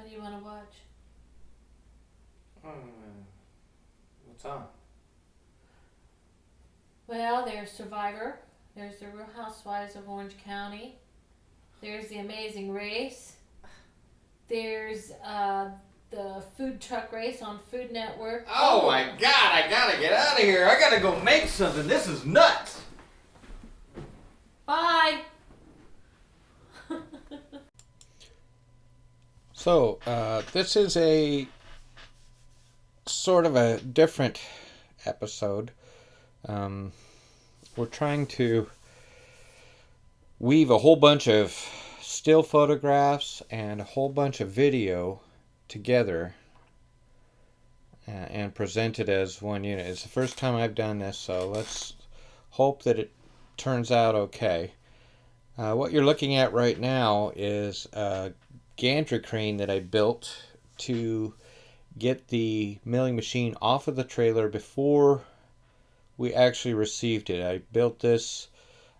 do you want to watch? What's on? Well, there's Survivor. There's the Real Housewives of Orange County. There's The Amazing Race. There's the food truck race on Food Network. Oh my God, I gotta get out of here. I gotta go make something. This is nuts. Bye. So, this is a sort of a different episode. We're trying to weave a whole bunch of still photographs and a whole bunch of video together and present it as one unit. It's the first time I've done this, so let's hope that it turns out okay. What you're looking at right now is a gantry crane that I built to get the milling machine off of the trailer before we actually received it. I built this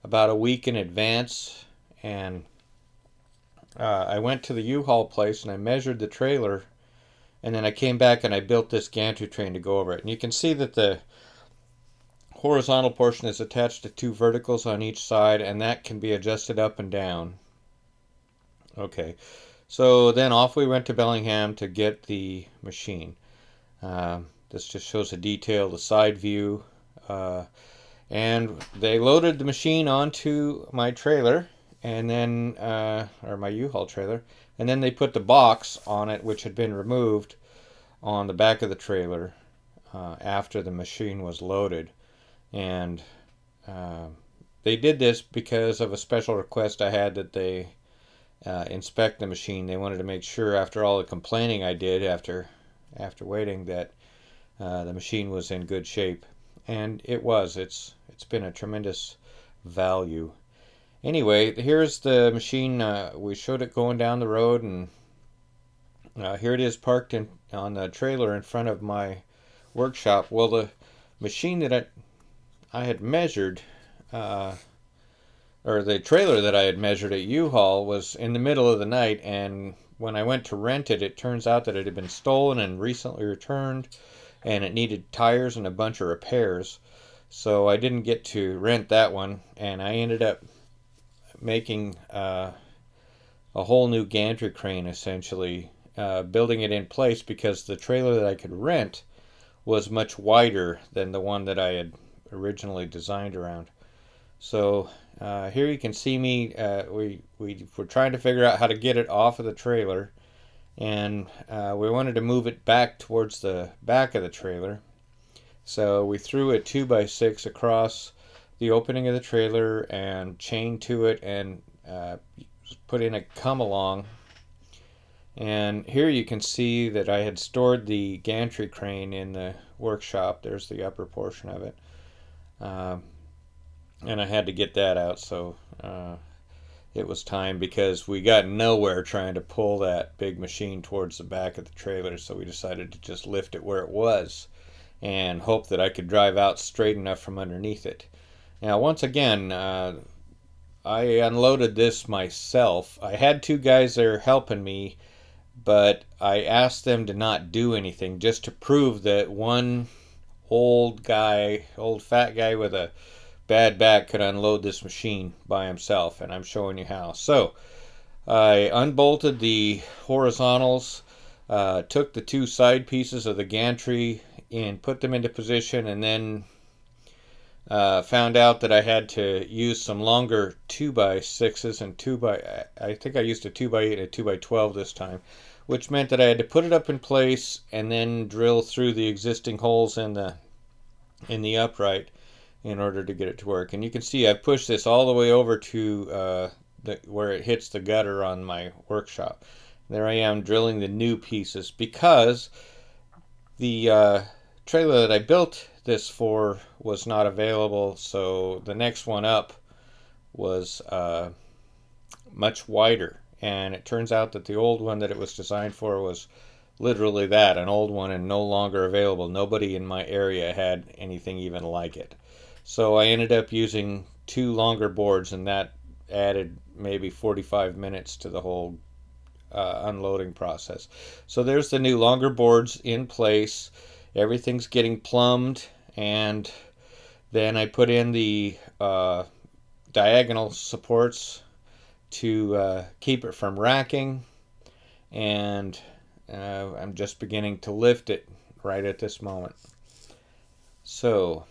about a week in advance, and I went to the U-Haul place and I measured the trailer, and then I came back and I built this gantry train to go over it. And you can see that the horizontal portion is attached to two verticals on each side, and that can be adjusted up and down. Okay, so then off we went to Bellingham to get the machine. This just shows a detail, the side view, and they loaded the machine onto my trailer, and then or my U-Haul trailer, and then they put the box on it, which had been removed, on the back of the trailer after the machine was loaded. And they did this because of a special request I had that they inspect the machine. They wanted to make sure, after all the complaining I did after waiting, that the machine was in good shape, and it was. It's been a tremendous value. Anyway, here's the machine. We showed it going down the road, and here it is parked on the trailer in front of my workshop. Well, the machine that I had measured, or the trailer that I had measured at U-Haul, was in the middle of the night, and when I went to rent it, it turns out that it had been stolen and recently returned, and it needed tires and a bunch of repairs. So I didn't get to rent that one, and I ended up making a whole new gantry crane, essentially, building it in place because the trailer that I could rent was much wider than the one that I had originally designed around. So here you can see me. We were trying to figure out how to get it off of the trailer, and we wanted to move it back towards the back of the trailer. So we threw a 2x6 across the opening of the trailer and chained to it, and put in a come-along. And here you can see that I had stored the gantry crane in the workshop. There's the upper portion of it. And I had to get that out, so it was time, because we got nowhere trying to pull that big machine towards the back of the trailer, so we decided to just lift it where it was and hope that I could drive out straight enough from underneath it. Now, once again, I unloaded this myself. I had two guys there helping me, but I asked them to not do anything, just to prove that one old fat guy with a bad back could unload this machine by himself, and I'm showing you how. So I unbolted the horizontals, took the two side pieces of the gantry and put them into position, and then found out that I had to use some longer 2x6s and I think I used a 2x8 and a 2x12 this time, which meant that I had to put it up in place and then drill through the existing holes in the upright in order to get it to work. And you can see I've pushed this all the way over to where it hits the gutter on my workshop. There I am drilling the new pieces, because the trailer that I built this for was not available, so the next one up was much wider, and it turns out that the old one that it was designed for was literally that, an old one, and no longer available. Nobody in my area had anything even like it. So I ended up using two longer boards, and that added maybe 45 minutes to the whole unloading process. So there's the new longer boards in place. Everything's getting plumbed, and then I put in the diagonal supports to keep it from racking, and I'm just beginning to lift it right at this moment. So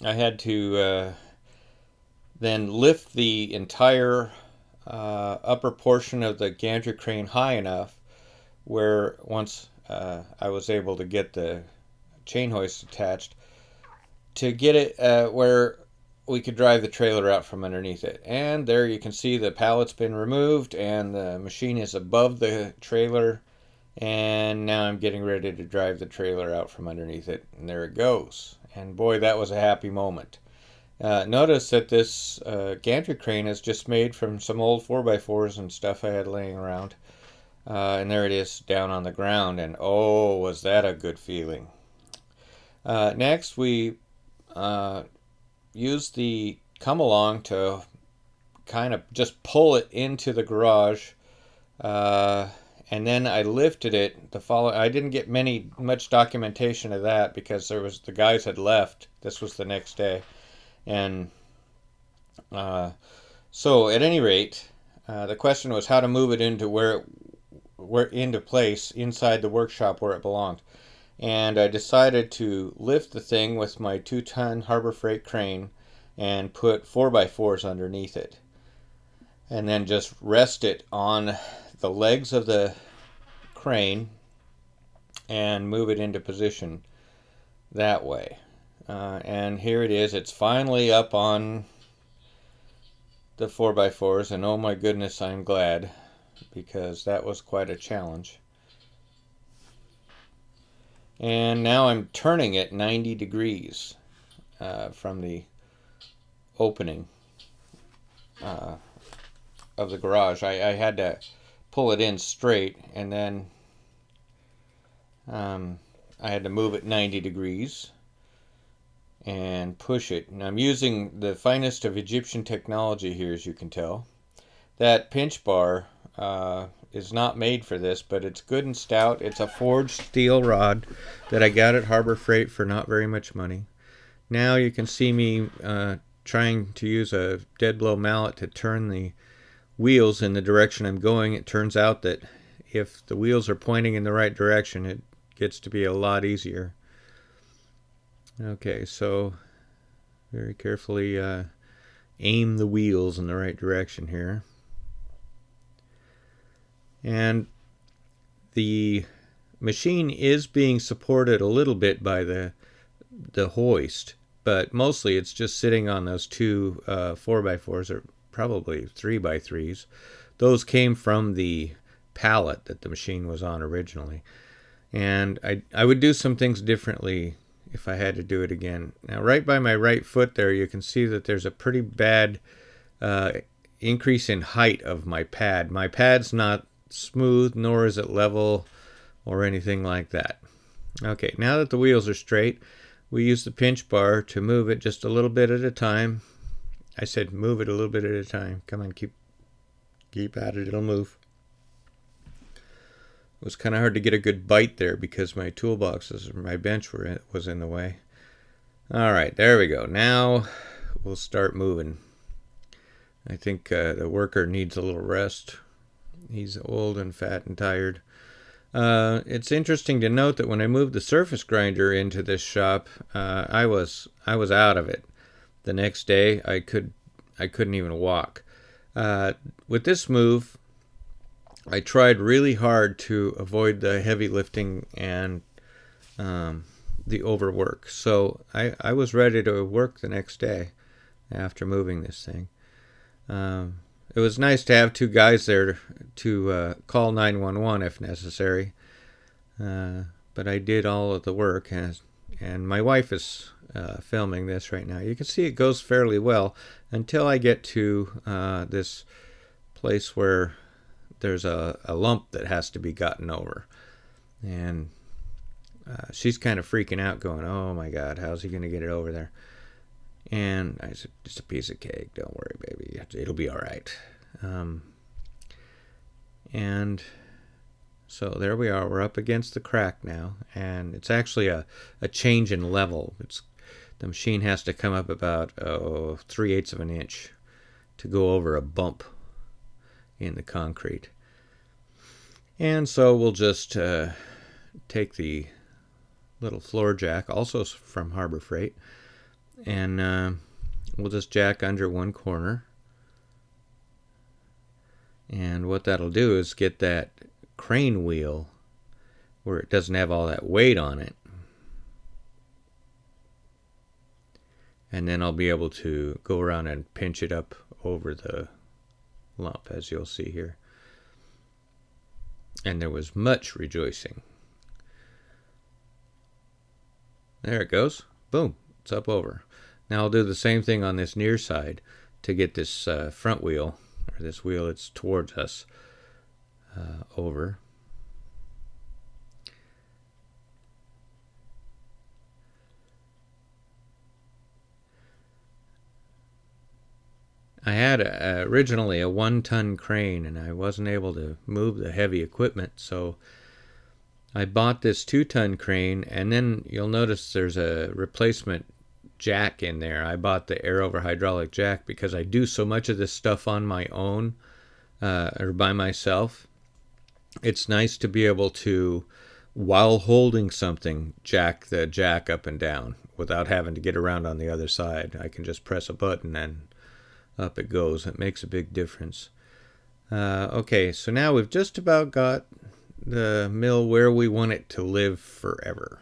I had to then lift the entire upper portion of the gantry crane high enough where once I was able to get the chain hoist attached to get it where we could drive the trailer out from underneath it. And there you can see the pallet's been removed and the machine is above the trailer, and now I'm getting ready to drive the trailer out from underneath it, and there it goes. And boy, that was a happy moment. Notice that this gantry crane is just made from some old 4x4s and stuff I had laying around. And there it is down on the ground, and oh, was that a good feeling. Next, we used the come along to kind of just pull it into the garage, and then I lifted it I didn't get much documentation of that because the guys had left. This was the next day. And so at any rate, the question was how to move it into into place inside the workshop where it belonged. And I decided to lift the thing with my 2-ton Harbor Freight crane and put 4x4s underneath it, and then just rest it on the legs of the crane and move it into position that way. And here it is. It's finally up on the 4x4s, and oh my goodness, I'm glad, because that was quite a challenge. And now I'm turning it 90 degrees from the opening of the garage. I had to pull it in straight, and then I had to move it 90 degrees and push it. And I'm using the finest of Egyptian technology here, as you can tell. That pinch bar is not made for this, but it's good and stout. It's a forged steel rod that I got at Harbor Freight for not very much money. Now you can see me trying to use a dead blow mallet to turn the wheels in the direction I'm going. It turns out that if the wheels are pointing in the right direction, it gets to be a lot easier. Okay, so very carefully aim the wheels in the right direction here. And the machine is being supported a little bit by the hoist, but mostly it's just sitting on those two 4x4s, or probably 3x3s. Those came from the pallet that the machine was on originally. And I would do some things differently if I had to do it again. Now, right by my right foot there, you can see that there's a pretty bad increase in height of my pad. My pad's not smooth, nor is it level or anything like that. Okay, now that the wheels are straight, we use the pinch bar to move it just a little bit at a time. I said move it a little bit at a time. Come on, keep at it, it'll move. It was kind of hard to get a good bite there because my toolboxes or my bench was in the way. All right, there we go. Now we'll start moving. I think the worker needs a little rest. He's old and fat and tired. It's interesting to note that when I moved the surface grinder into this shop, I was out of it. The next day, I couldn't even walk. With this move, I tried really hard to avoid the heavy lifting and the overwork. So I was ready to work the next day after moving this thing. It was nice to have two guys there to call 911 if necessary. But I did all of the work, and my wife is filming this right now. You can see it goes fairly well until I get to this place where there's a lump that has to be gotten over. And she's kind of freaking out, going, oh my God, how's he going to get it over there? And I said, just a piece of cake, don't worry, baby, it'll be all right. And so there we are. We're up against the crack now, and it's actually a change in level. The machine has to come up about 3/8 of an inch to go over a bump in the concrete. And so we'll just take the little floor jack, also from Harbor Freight, and we'll just jack under one corner. And what that'll do is get that crane wheel where it doesn't have all that weight on it. And then I'll be able to go around and pinch it up over the lump, as you'll see here. And there was much rejoicing. There it goes. Boom. It's up over. Now I'll do the same thing on this near side to get this front wheel, or this wheel that's towards us, over. I had originally a 1-ton crane, and I wasn't able to move the heavy equipment, so I bought this 2-ton crane, and then you'll notice there's a replacement jack in there. I bought the air over hydraulic jack because I do so much of this stuff on my own, or by myself. It's nice to be able to, while holding something, jack the jack up and down without having to get around on the other side. I can just press a button and up it goes. It makes a big difference. Okay, so now we've just about got the mill where we want it to live forever.